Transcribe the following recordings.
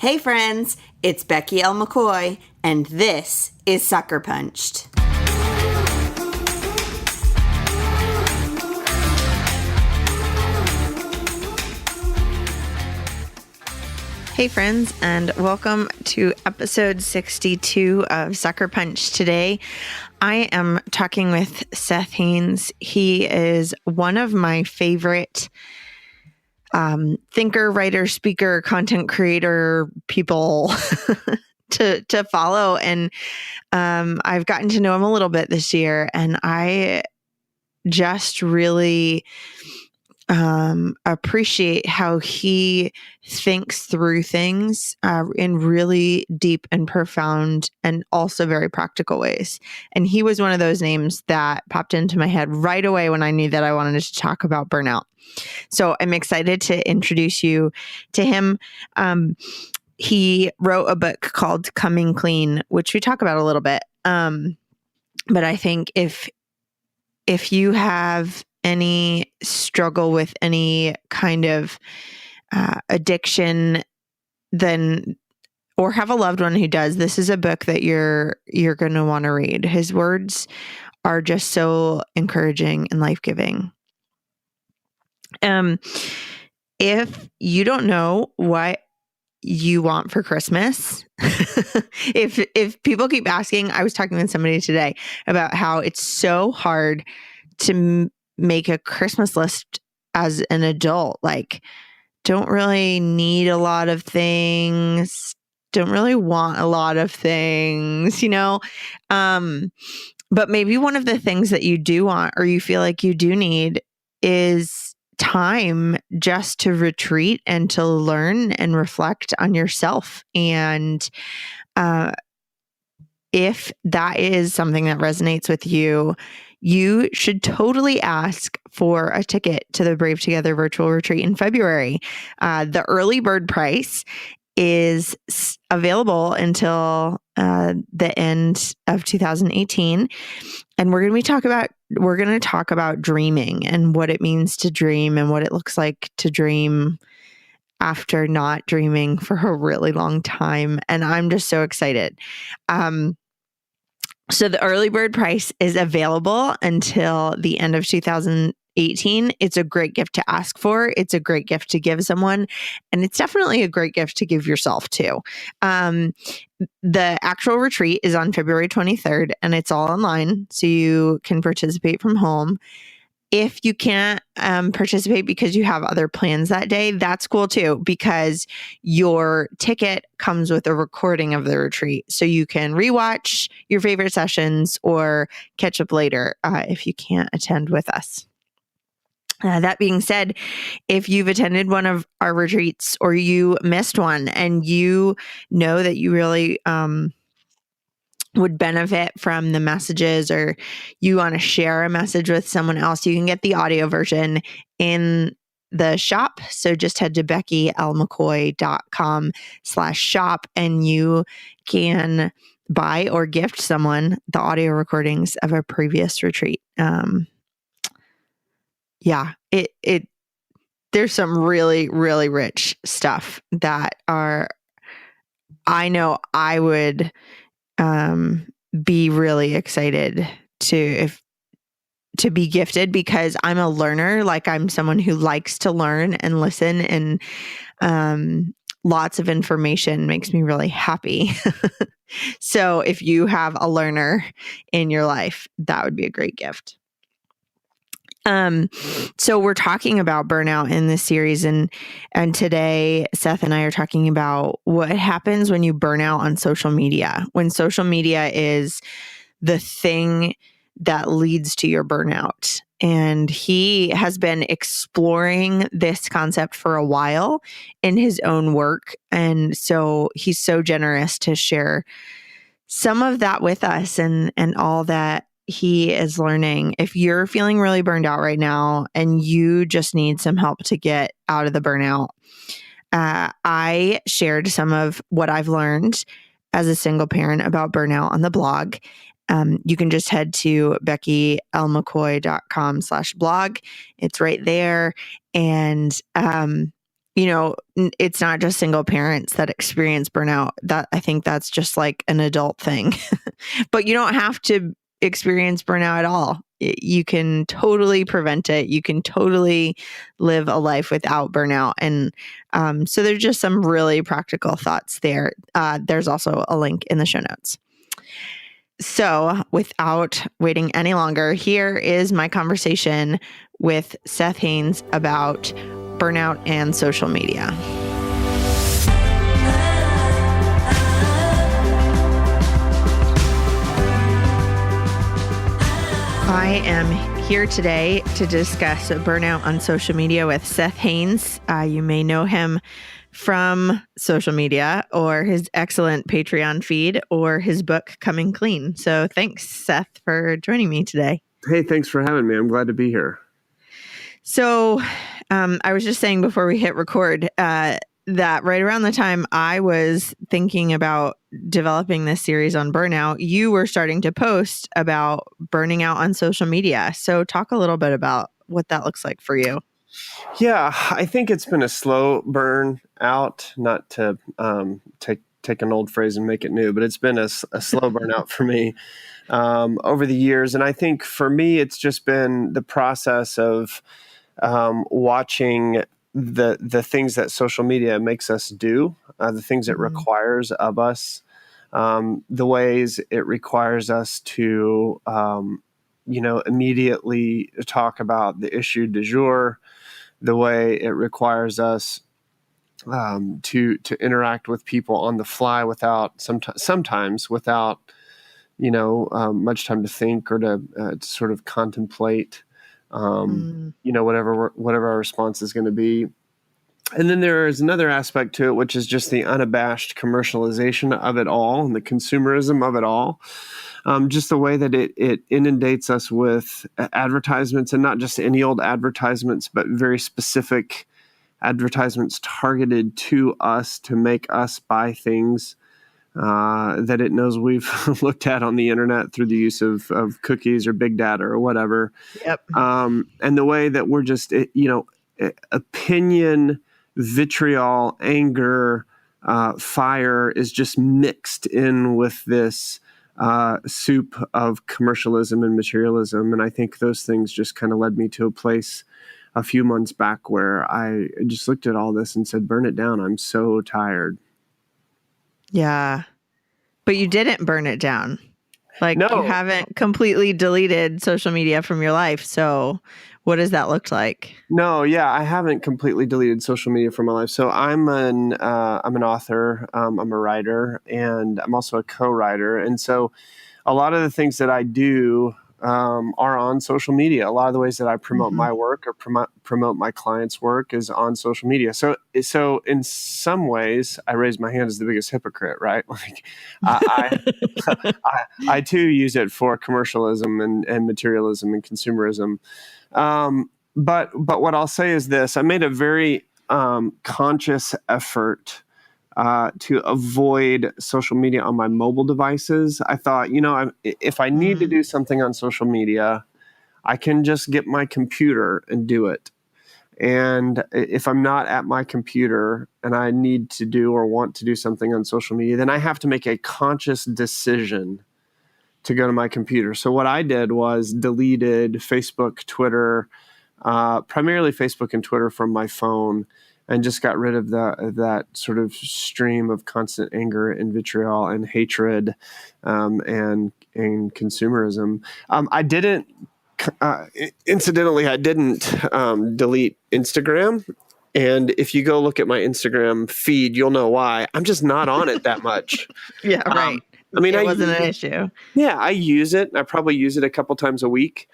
Hey friends, it's Becky L. McCoy, and this is Sucker Punched. Hey friends, and welcome to episode 62 of Sucker Punch. Today, I am talking with Seth Haines. He is one of my favorite thinker, writer, speaker, content creator people to follow. And I've gotten to know him a little bit this year, and I just really appreciate how he thinks through things in really deep and profound and also very practical ways. And he was one of those names that popped into my head right away when I knew that I wanted to talk about burnout. So I'm excited to introduce you to him. He wrote a book called Coming Clean, which we talk about a little bit. But I think if you have any struggle with any kind of addiction, then or have a loved one who does, this is a book that you're going to want to read. His words are just so encouraging and life-giving. If you don't know what you want for Christmas, if people keep asking, I was talking with somebody today about how it's so hard to make a Christmas list as an adult. Like, don't really need a lot of things, don't really want a lot of things, but maybe one of the things that you do want or you feel like you do need is time just to retreat and to learn and reflect on yourself. And if that is something that resonates with you, you should totally ask for a ticket to the Brave Together virtual retreat in February. The early bird price is available until the end of 2018. And we're going to talk about dreaming and what it means to dream and what it looks like to dream after not dreaming for a really long time. And I'm just so excited. So the early bird price is available until the end of 2018. It's a great gift to ask for. It's a great gift to give someone. And it's definitely a great gift to give yourself too. The actual retreat is on February 23rd, and it's all online, so you can participate from home. If you can't participate because you have other plans that day, that's cool too, because your ticket comes with a recording of the retreat. So you can rewatch your favorite sessions or catch up later if you can't attend with us. That being said, if you've attended one of our retreats or you missed one and you know that you really would benefit from the messages, or you want to share a message with someone else, you can get the audio version in the shop. So just head to beckylmccoy.com/shop and you can buy or gift someone the audio recordings of a previous retreat. There's some really, really rich stuff that I know I would be really excited to be gifted, because I'm a learner. Like, I'm someone who likes to learn and listen, and lots of information makes me really happy. So if you have a learner in your life, that would be a great gift. So we're talking about burnout in this series, and today Seth and I are talking about what happens when you burn out on social media, when social media is the thing that leads to your burnout. And he has been exploring this concept for a while in his own work. And so he's so generous to share some of that with us and all that he is learning. If you're feeling really burned out right now and you just need some help to get out of the burnout, I shared some of what I've learned as a single parent about burnout on the blog. You can just head to beckylmccoy.com/blog. It's right there. And it's not just single parents that experience burnout. That I think that's just like an adult thing. But you don't have to experience burnout at all. You can totally prevent it. You can totally live a life without burnout. And so there's just some really practical thoughts there. There's also a link in the show notes. So without waiting any longer, here is my conversation with Seth Haines about burnout and social media. I am here today to discuss burnout on social media with Seth Haines. You may know him from social media or his excellent Patreon feed or his book, Coming Clean. So thanks, Seth, for joining me today. Hey, thanks for having me. I'm glad to be here. So I was just saying before we hit record that right around the time I was thinking about developing this series on burnout, you were starting to post about burning out on social media. So talk a little bit about what that looks like for you. Yeah, I think it's been a slow burn out, not to take an old phrase and make it new, but it's been a slow burnout for me over the years. And I think for me, it's just been the process of watching the things that social media makes us do, the things it requires of us, the ways it requires us to, immediately talk about the issue du jour, the way it requires us to interact with people on the fly without sometimes without much time to think or to sort of contemplate whatever our response is going to be. And then there is another aspect to it, which is just the unabashed commercialization of it all and the consumerism of it all. Just the way that it inundates us with advertisements, and not just any old advertisements, but very specific advertisements targeted to us to make us buy things that it knows we've looked at on the internet through the use of cookies or big data or whatever. Yep. And the way that we're just, opinion, vitriol, anger, fire is just mixed in with this soup of commercialism and materialism. And I think those things just kind of led me to a place a few months back where I just looked at all this and said, burn it down. I'm so tired. Yeah. But you didn't burn it down. Like, No. You haven't completely deleted social media from your life. So what does that look like? No, yeah, I haven't completely deleted social media from my life. So I'm an author, I'm a writer, and I'm also a co-writer. And so a lot of the things that I do are on social media. A lot of the ways that I promote my work or promote my clients' work is on social media. So in some ways, I raise my hand as the biggest hypocrite, right? Like I too use it for commercialism and materialism and consumerism. But what I'll say is this: I made a very conscious effort to avoid social media on my mobile devices. I thought, if I need to do something on social media, I can just get my computer and do it. And if I'm not at my computer and I need to do or want to do something on social media, then I have to make a conscious decision to go to my computer. So what I did was deleted Facebook, Twitter, primarily Facebook and Twitter from my phone, and just got rid of that sort of stream of constant anger and vitriol and hatred and consumerism. I didn't delete Instagram. And if you go look at my Instagram feed, you'll know why. I'm just not on it that much. Yeah, right. It wasn't an issue. Yeah, I use it. I probably use it a couple times a week.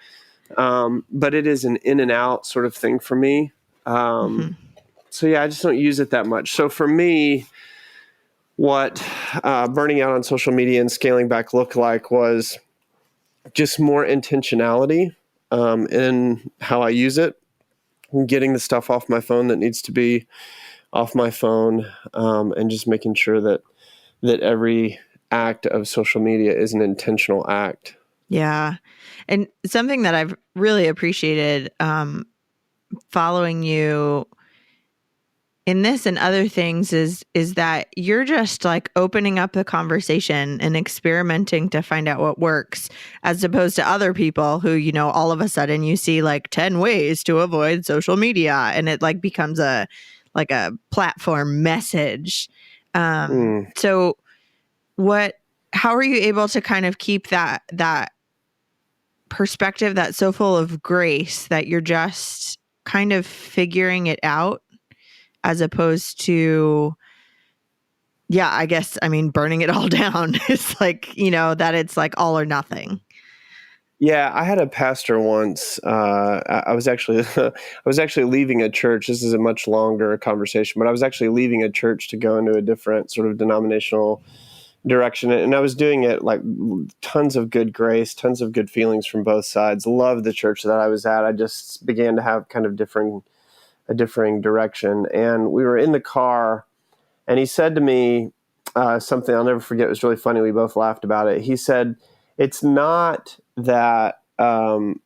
But it is an in and out sort of thing for me. So yeah, I just don't use it that much. So for me, what burning out on social media and scaling back looked like was just more intentionality in how I use it, getting the stuff off my phone that needs to be off my phone, and just making sure that every act of social media is an intentional act. Yeah. And something that I've really appreciated following you in this and other things is that you're just like opening up the conversation and experimenting to find out what works, as opposed to other people who, you know, all of a sudden you see like 10 ways to avoid social media and it like becomes a platform message. So how are you able to kind of keep that perspective that's so full of grace that you're just kind of figuring it out, as opposed to, I guess, I mean, burning it all down? It's like, you know, that it's like all or nothing. Yeah, I had a pastor once. I was actually I was actually leaving a church. This is a much longer conversation, but I was actually leaving a church to go into a different sort of denominational direction, and I was doing it like tons of good grace, tons of good feelings from both sides. Loved the church that I was at. I just began to have kind of a differing direction, and we were in the car, and he said to me something I'll never forget. It was really funny. We both laughed about it. He said, "It's not that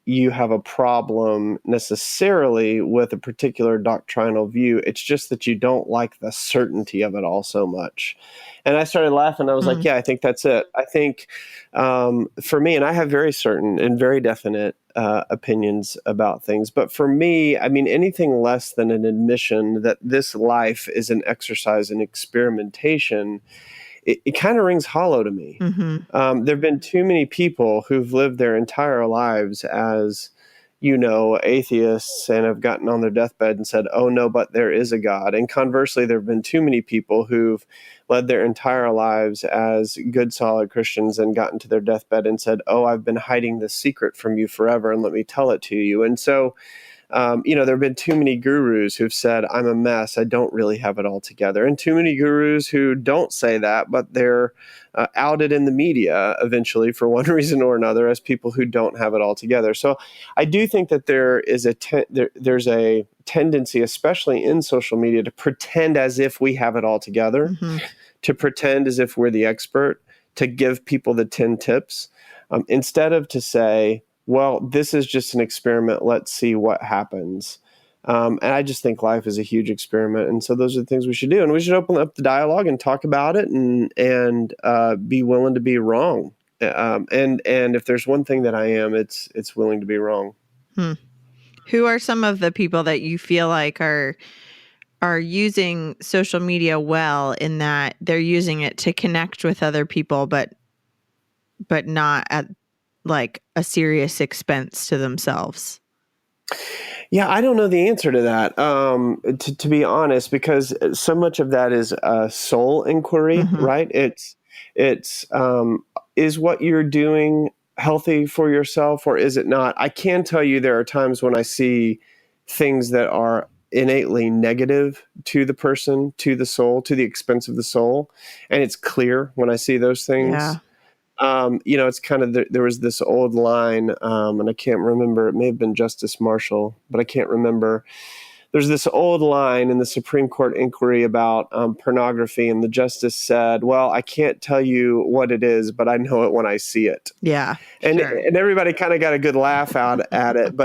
you have a problem necessarily with a particular doctrinal view. It's just that you don't like the certainty of it all so much." And I started laughing. I was like, yeah, I think that's it. I think for me, and I have very certain and very definite opinions about things. But for me, I mean, anything less than an admission that this life is an exercise in experimentation, it kind of rings hollow to me. There have been too many people who've lived their entire lives as, you know, atheists and have gotten on their deathbed and said, oh, no, but there is a God. And conversely, there have been too many people who've led their entire lives as good, solid Christians and gotten to their deathbed and said, oh, I've been hiding this secret from you forever, and let me tell it to you. And so, you know, there have been too many gurus who've said, I'm a mess, I don't really have it all together. And too many gurus who don't say that, but they're outed in the media eventually for one reason or another as people who don't have it all together. So I do think that there is there's a tendency, especially in social media, to pretend as if we have it all together, to pretend as if we're the expert, to give people the 10 tips, instead of to say, well, this is just an experiment. Let's see what happens. And I just think life is a huge experiment. And so those are the things we should do. And we should open up the dialogue and talk about it and be willing to be wrong. And if there's one thing that I am, it's willing to be wrong. Who are some of the people that you feel like are using social media well, in that they're using it to connect with other people, but not at like a serious expense to themselves? Yeah, I don't know the answer to that, to be honest, because so much of that is a soul inquiry, right? It's is what you're doing healthy for yourself, or is it not? I can tell you there are times when I see things that are innately negative to the person, to the soul, to the expense of the soul, and it's clear when I see those things. Yeah. You know, it's kind of, there was this old line, and I can't remember, it may have been Justice Marshall, but I can't remember. There's this old line in the Supreme Court inquiry about pornography, and the justice said, well, I can't tell you what it is, but I know it when I see it. Yeah. And sure. and everybody kind of got a good laugh out at it.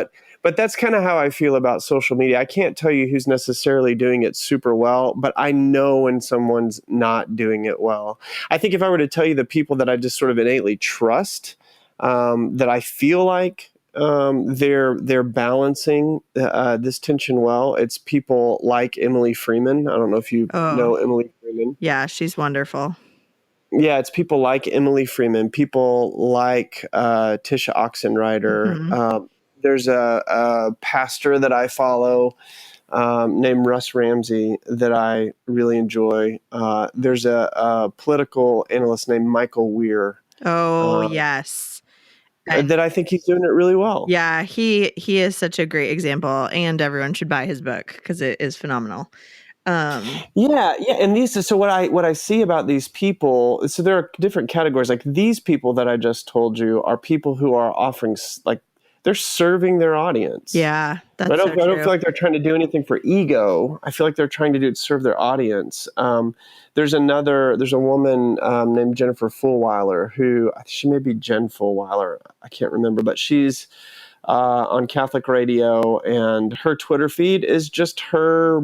But that's kind of how I feel about social media. I can't tell you who's necessarily doing it super well, but I know when someone's not doing it well. I think if I were to tell you the people that I just sort of innately trust, that I feel like they're balancing this tension well, it's people like Emily Freeman. I don't know if you know Emily Freeman. Yeah, she's wonderful. Yeah, it's people like Emily Freeman, people like Tisha Oxenreider. There's a pastor that I follow named Russ Ramsey that I really enjoy. There's a political analyst named Michael Weir. Yes. That I think he's doing it really well. Yeah, he is such a great example, and everyone should buy his book because it is phenomenal. Yeah, and so what I see about these people, so there are different categories. Like these people that I just told you are people who are offering, like, they're serving their audience. Yeah, that's I don't true. feel like they're trying to do anything for ego. I feel like they're trying to do it to serve their audience. There's a woman named Jennifer Fulwiler, who, she may be Jen Fulwiler, I can't remember, but she's on Catholic radio, and her Twitter feed is just her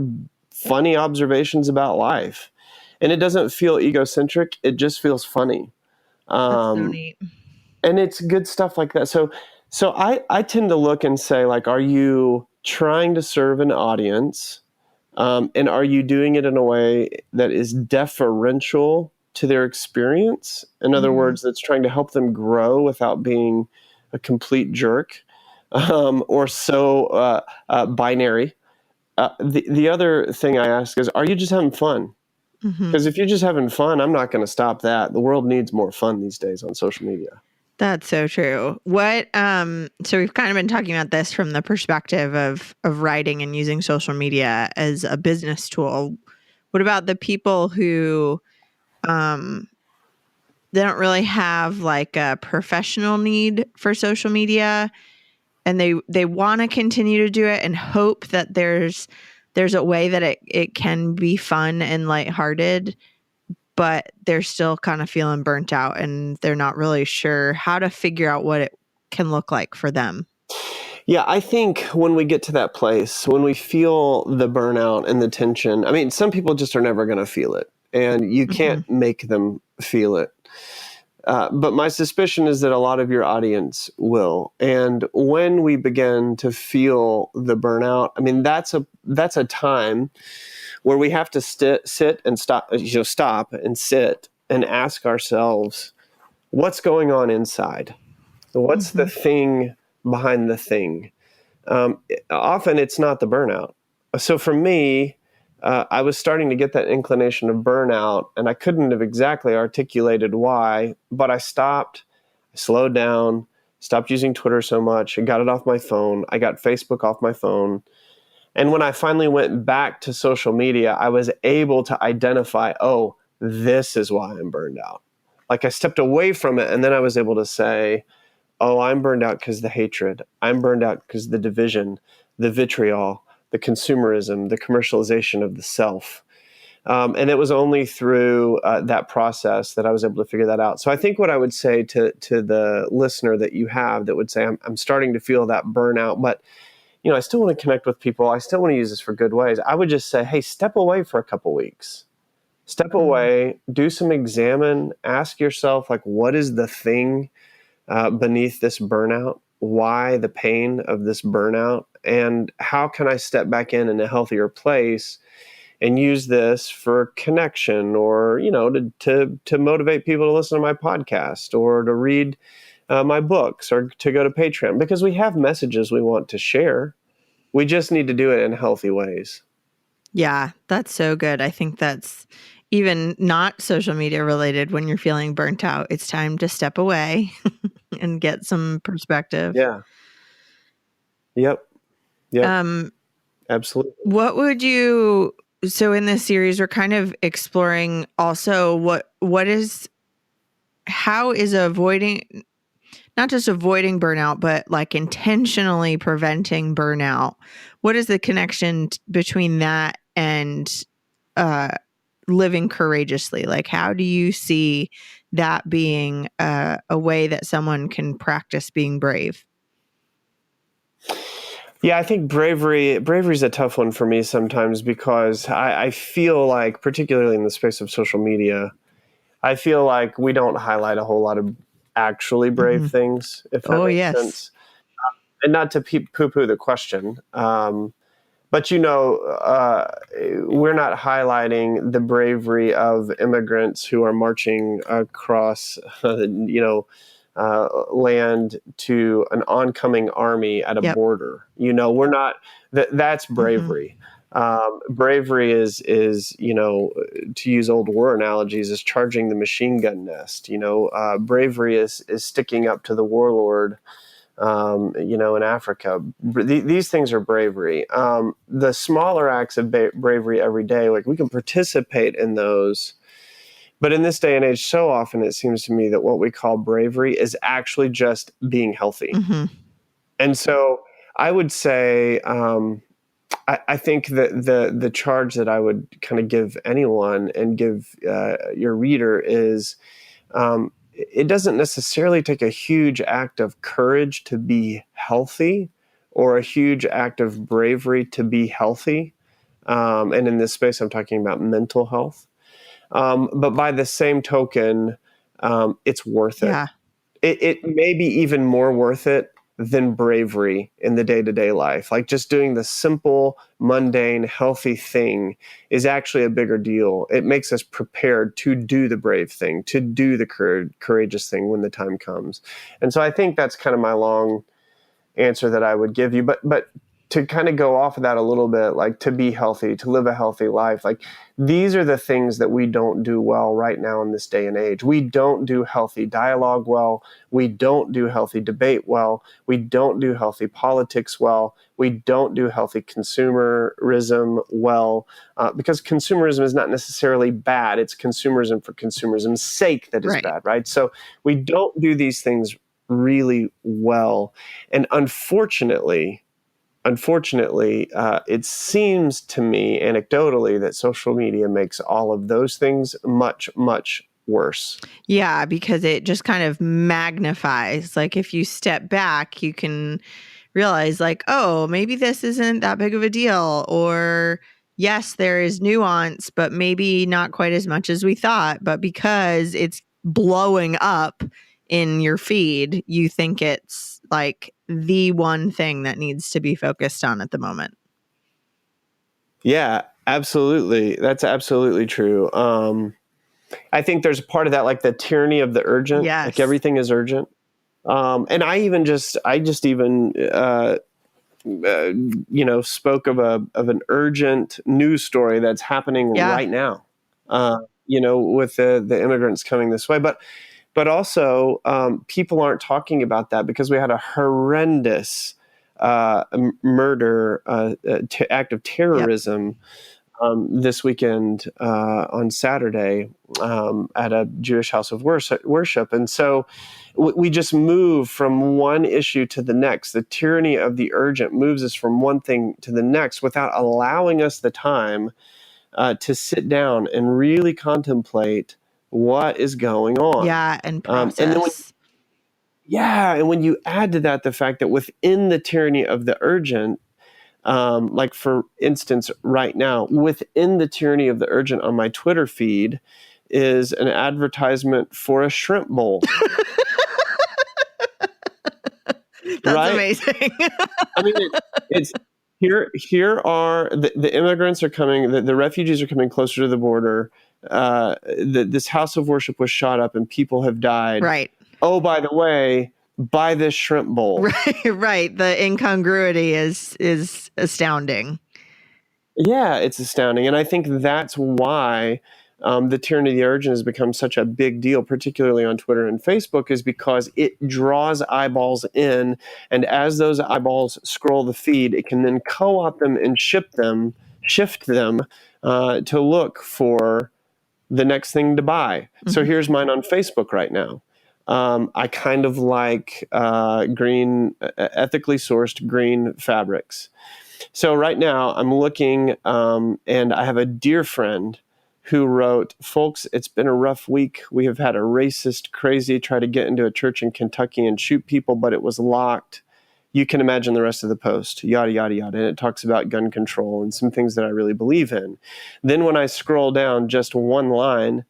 funny observations about life. And it doesn't feel egocentric. It just feels funny. That's so neat. And it's good stuff like that. So I tend to look and say, like, are you trying to serve an audience? And are you doing it in a way that is deferential to their experience? In other words, that's trying to help them grow without being a complete jerk, or so binary. The other thing I ask is, are you just having fun? Because if you're just having fun, I'm not going to stop that. The world needs more fun these days on social media. That's so true. What so we've kind of been talking about this from the perspective of writing and using social media as a business tool. What about the people who they don't really have like a professional need for social media, and they want to continue to do it and hope that there's a way that it can be fun and lighthearted, but they're still kind of feeling burnt out and they're not really sure how to figure out what it can look like for them. Yeah, I think when we get to that place, when we feel the burnout and the tension, I mean, some people just are never going to feel it, and you can't make them feel it. But my suspicion is that a lot of your audience will. And when we begin to feel the burnout, I mean, that's a time where we have to sit and stop and sit and ask ourselves, what's going on inside? What's the thing behind the thing? Often it's not the burnout. So for me, I was starting to get that inclination of burnout, and I couldn't have exactly articulated why, but I stopped, I slowed down, stopped using Twitter so much. I got it off my phone. I got Facebook off my phone. And when I finally went back to social media, I was able to identify, oh, this is why I'm burned out. Like, I stepped away from it, and then I was able to say, oh, I'm burned out because the hatred. I'm burned out because the division, the vitriol, the consumerism, the commercialization of the self. And it was only through that process that I was able to figure that out. So I think what I would say to the listener that you have that would say, I'm starting to feel that burnout, but I still want to connect with people. I still want to use this for good ways. I would just say, hey, step away for a couple weeks. Step away, do some examine, ask yourself, like, what is the thing beneath this burnout? Why the pain of this burnout? And how can I step back in a healthier place and use this for connection, or, to motivate people to listen to my podcast, or to read my books, or to go to Patreon, because we have messages we want to share. We just need to do it in healthy ways. Yeah, that's so good. I think that's even not social media related. When you're feeling burnt out, it's time to step away and get some perspective. Yeah. Yep. Absolutely. What would you, so in this series, we're kind of exploring also how is avoiding, not just avoiding burnout, but like intentionally preventing burnout. What is the connection between that and living courageously? Like, how do you see that being a way that someone can practice being brave? Yeah, I think bravery is a tough one for me sometimes, because I feel like, particularly in the space of social media, I feel like we don't highlight a whole lot of actually brave things, if that makes sense. And not to poo-poo the question, but we're not highlighting the bravery of immigrants who are marching across, land to an oncoming army at a border. We're not. That's bravery. Bravery is to use old war analogies, is charging the machine gun nest. Bravery is sticking up to the warlord. In Africa, these things are bravery. The smaller acts of bravery every day, like, we can participate in those. But in this day and age, so often it seems to me that what we call bravery is actually just being healthy. And so I would say, I think that the charge that I would kind of give anyone and give your reader is, it doesn't necessarily take a huge act of courage to be healthy, or a huge act of bravery to be healthy. And in this space, I'm talking about mental health. But by the same token, it's worth it. Yeah. It may be even more worth it than bravery in the day-to-day life. Like just doing the simple, mundane, healthy thing is actually a bigger deal. It makes us prepared to do the brave thing, to do the courageous thing when the time comes. And so I think that's kind of my long answer that I would give you. But to kind of go off of that a little bit, like to be healthy, to live a healthy life, like these are the things that we don't do well right now in this day and age. We don't do healthy dialogue well. We don't do healthy debate well. We don't do healthy politics well. We don't do healthy consumerism well, because consumerism is not necessarily bad. It's consumerism for consumerism's sake that is bad, right? So we don't do these things really well. And unfortunately, it seems to me anecdotally that social media makes all of those things much, much worse. Yeah, because it just kind of magnifies. Like if you step back, you can realize like, oh, maybe this isn't that big of a deal. Or yes, there is nuance, but maybe not quite as much as we thought. But because it's blowing up in your feed, you think it's like the one thing that needs to be focused on at the moment. Yeah, absolutely. That's absolutely true. I think there's a part of that, like the tyranny of the urgent. Yes. Like everything is urgent. And I just even spoke of an urgent news story that's happening right now. With the immigrants coming this way, but also people aren't talking about that because we had a horrendous murder act of terrorism this weekend on Saturday at a Jewish house of worship. And so we just move from one issue to the next. The tyranny of the urgent moves us from one thing to the next without allowing us the time to sit down and really contemplate what is going on. Yeah, and process. And when you add to that the fact that within the tyranny of the urgent, like for instance, right now, within the tyranny of the urgent on my Twitter feed is an advertisement for a shrimp bowl. That's amazing. I mean, it's here are the immigrants are coming, the refugees are coming closer to the border. This house of worship was shot up and people have died. Right. Oh, by the way, buy this shrimp bowl. Right. The incongruity is astounding. Yeah, it's astounding. And I think that's why the tyranny of the urgent has become such a big deal, particularly on Twitter and Facebook, is because it draws eyeballs in. And as those eyeballs scroll the feed, it can then co-opt them and shift them to look for the next thing to buy. Mm-hmm. So here's mine on Facebook right now. I kind of like ethically sourced green fabrics. So right now I'm looking, and I have a dear friend who wrote, "Folks, it's been a rough week. We have had a racist crazy try to get into a church in Kentucky and shoot people, but it was locked. You can imagine the rest of the post, yada, yada, yada." And it talks about gun control and some things that I really believe in. Then when I scroll down just one line,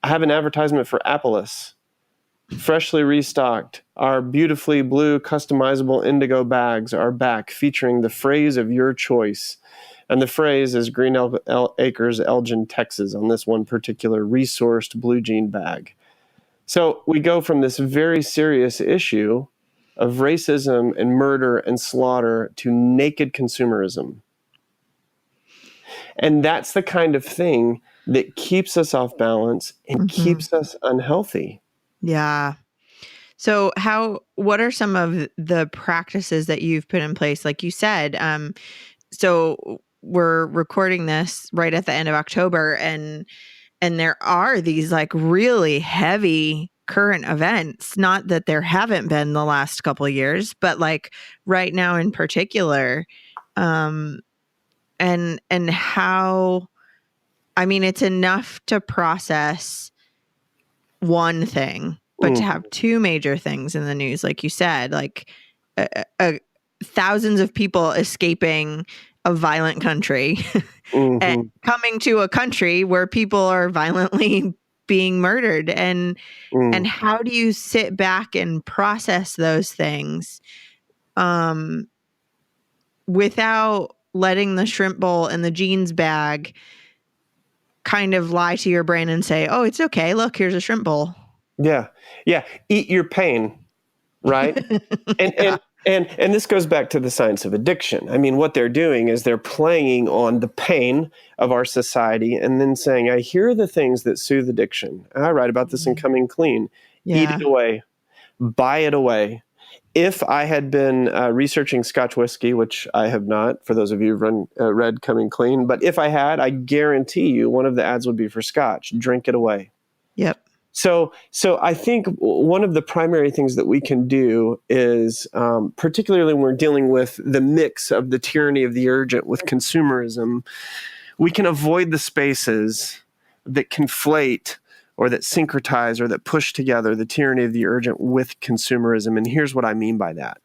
I have an advertisement for Appleus. Freshly restocked. Our beautifully blue customizable indigo bags are back, featuring the phrase of your choice. And the phrase is Green Acres, Elgin, Texas, on this one particular resourced blue jean bag. So we go from this very serious issue of racism and murder and slaughter to naked consumerism. And that's the kind of thing that keeps us off balance and keeps us unhealthy. Yeah. So what are some of the practices that you've put in place? Like you said, so we're recording this right at the end of October, and there are these like really heavy current events. Not that there haven't been the last couple of years, but like right now in particular, and how, I mean, it's enough to process one thing, but to have two major things in the news, like you said, like thousands of people escaping a violent country Mm-hmm. and coming to a country where people are violently being murdered. And how do you sit back and process those things without letting the shrimp bowl and the jeans bag kind of lie to your brain and say, oh, it's okay. Look, here's a shrimp bowl. Yeah. Yeah. Eat your pain. Right. And, Yeah. and this goes back to the science of addiction. I mean, what they're doing is they're playing on the pain of our society and then saying, here are the things that soothe addiction. I write about this in Coming Clean. Yeah. Eat it away. Buy it away. If I had been researching Scotch whiskey, which I have not, for those of you who've read Coming Clean, but if I had, I guarantee you one of the ads would be for Scotch. Drink it away. Yep. So I think one of the primary things that we can do is, particularly when we're dealing with the mix of the tyranny of the urgent with consumerism, we can avoid the spaces that conflate or that syncretize or that push together the tyranny of the urgent with consumerism. And here's what I mean by that.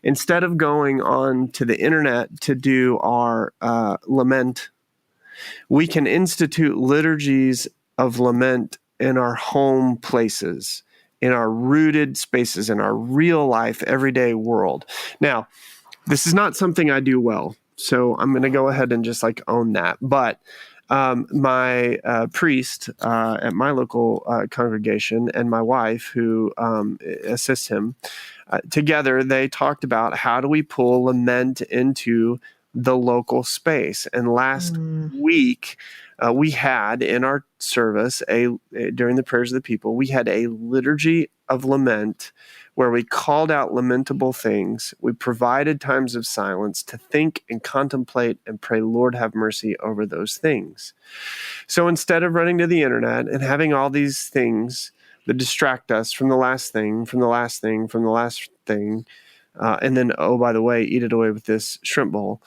Instead of going on to the internet to do our lament, we can institute liturgies of lament in our home places, in our rooted spaces, in our real life, everyday world. Now, this is not something I do well, so I'm going to go ahead and just own that. But my priest at my local congregation and my wife, who assists him, together they talked about how do we pull lament into the local space. And last week, we had in our service, during the prayers of the people, we had a liturgy of lament where we called out lamentable things. We provided times of silence to think and contemplate and pray, Lord, have mercy over those things. So instead of running to the internet and having all these things that distract us from the last thing, from the last thing, from the last thing, and then, oh, by the way, eat it away with this shrimp bowl,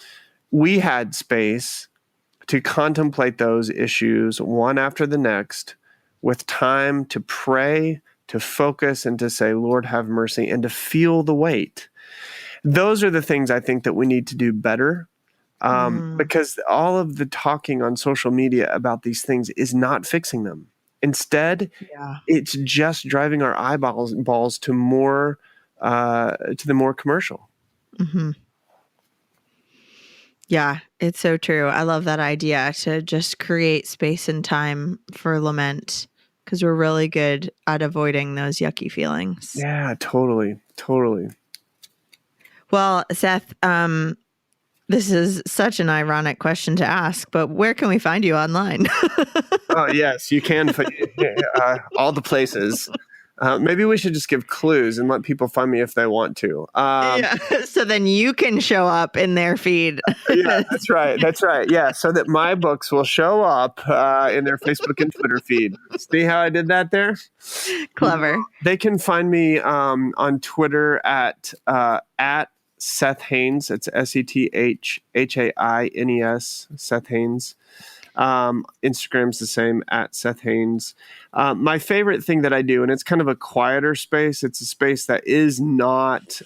we had space to contemplate those issues one after the next with time to pray, to focus, and to say, Lord, have mercy, and to feel the weight. Those are the things I think that we need to do better because all of the talking on social media about these things is not fixing them. Instead, it's just driving our eyeballs to more to the more commercial. Mm-hmm. Yeah, it's so true. I love that idea to just create space and time for lament because we're really good at avoiding those yucky feelings. Yeah, totally. Well, Seth, this is such an ironic question to ask, but where can we find you online? Oh, yes, you can. All the places. Maybe we should just give clues and let people find me if they want to. So then you can show up in their feed. Yeah, that's right. Yeah, so that my books will show up in their Facebook and Twitter feed. See how I did that there? Clever. They can find me on Twitter at Seth Haines. It's SethHaines, Seth Haines. Instagram's the same, at Seth Haines. My favorite thing that I do, and it's kind of a quieter space. It's a space that is not,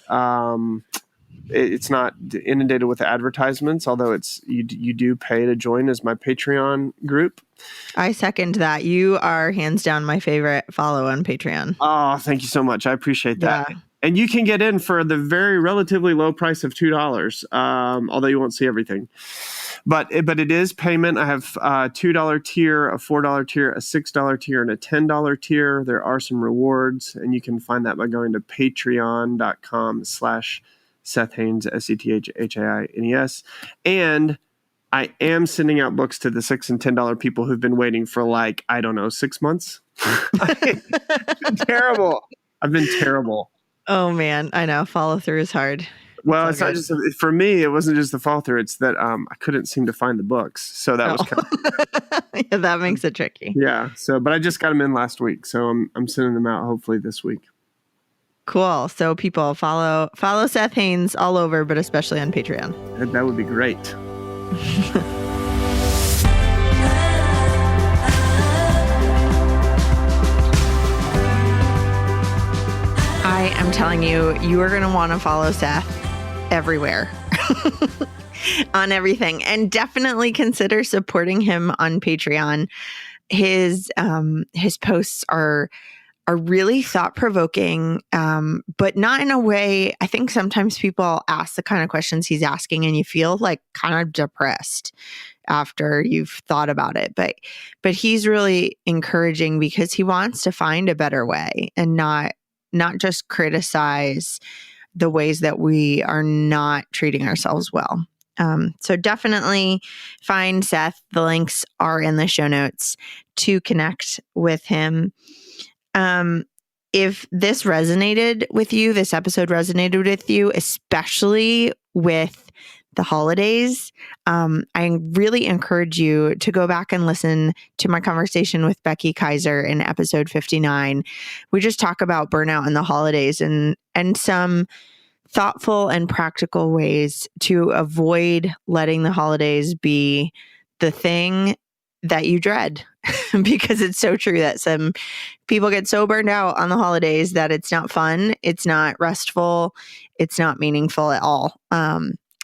it's not inundated with advertisements, although you do pay to join, as my Patreon group. I second that. You are hands down my favorite follow on Patreon. Oh, thank you so much. I appreciate that. Yeah. And you can get in for the very relatively low price of $2, although you won't see everything. But it is payment. I have a $2 tier, a $4 tier, a $6 tier, and a $10 tier. There are some rewards, and you can find that by going to patreon.com/Seth Haines, SethHaines. And I am sending out books to the $6 and $10 people who've been waiting for 6 months. Terrible. I've been terrible. Oh man, I know. Follow through is hard. Well, it's not just for me. It wasn't just the fall through. It's that I couldn't seem to find the books, so that was kind of yeah, that makes it tricky. Yeah. So, but I just got them in last week, so I'm sending them out hopefully this week. Cool. So people follow Seth Haines all over, but especially on Patreon. That would be great. I am telling you, you are going to want to follow Seth everywhere. on everything. And definitely consider supporting him on Patreon. His posts are really thought-provoking, but not in a way. I think sometimes people ask the kind of questions he's asking and you feel like kind of depressed after you've thought about it. But he's really encouraging because he wants to find a better way and not just criticize the ways that we are not treating ourselves well. So definitely find Seth. The links are in the show notes to connect with him. If this resonated with you, this episode resonated with you, especially with the holidays, I really encourage you to go back and listen to my conversation with Becky Kaiser in episode 59. We just talk about burnout and the holidays and some thoughtful and practical ways to avoid letting the holidays be the thing that you dread. Because it's so true that some people get so burned out on the holidays that it's not fun, it's not restful, it's not meaningful at all.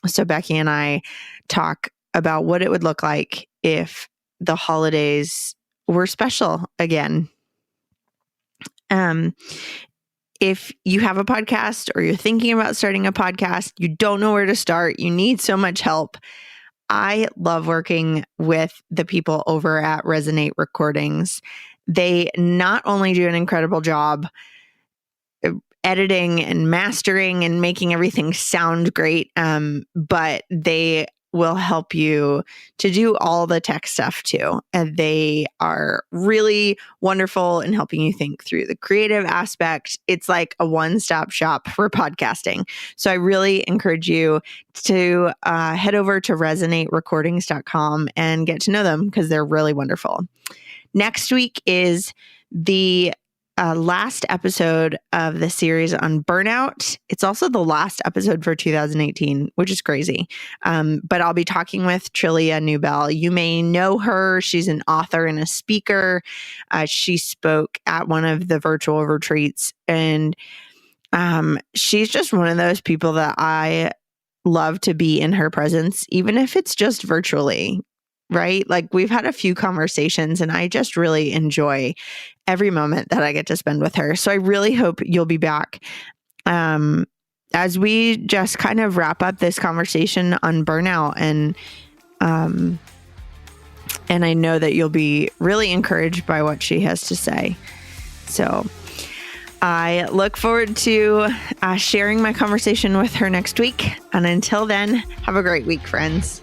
So Becky and I talk about what it would look like if the holidays were special again. If you have a podcast or you're thinking about starting a podcast, you don't know where to start, you need so much help. I love working with the people over at Resonate Recordings. They not only do an incredible job editing and mastering and making everything sound great, but they will help you to do all the tech stuff too. And they are really wonderful in helping you think through the creative aspect. It's like a one-stop shop for podcasting. So I really encourage you to head over to resonaterecordings.com and get to know them because they're really wonderful. Next week is the last episode of the series on burnout. It's also the last episode for 2018, which is crazy. But I'll be talking with Trillia Newbell. You may know her. She's an author and a speaker. She spoke at one of the virtual retreats, and she's just one of those people that I love to be in her presence, even if it's just virtually. Right? Like we've had a few conversations and I just really enjoy every moment that I get to spend with her. So I really hope you'll be back as we just kind of wrap up this conversation on burnout. And I know that you'll be really encouraged by what she has to say. So I look forward to sharing my conversation with her next week. And until then, have a great week, friends.